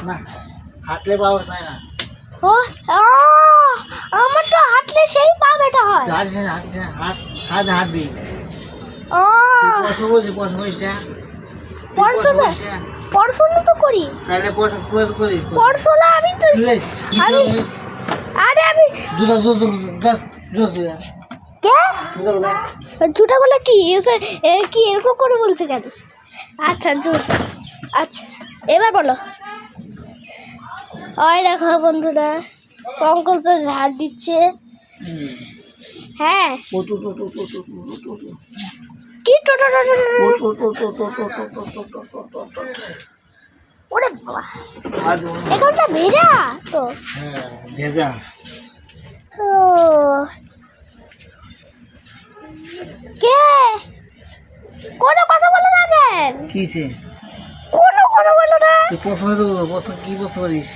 না হাঁটলে পাওয়া যায় না। ও আমার তো হাঁটলে সেই পা ব্যথা হয়। হাঁটছে হাঁটছে হাত হাঁটবি। ও পশু বলছি পশু হয়েছে পড়াশোনা তো করি। তাহলে পশু করি পড়াশোনা আমি তো আমি আরে আমি জুতা জুতা জুতা কে জুতাগুলো কি কি এরকম করে বলছো কেন? আচ্ছা আচ্ছা এবার বলো। ওই দেখো বন্ধুরা পঙ্কজ তো ঝাড় দিচ্ছে। হ্যাঁ কি ওরে বাবা এখানটা ভেজা তো। হ্যাঁ ভেজা। ও কে কোনো কথা বলো না কেন? কিসে কোনো কথা বলো না। পছন্দ কি পছন্দ করিস?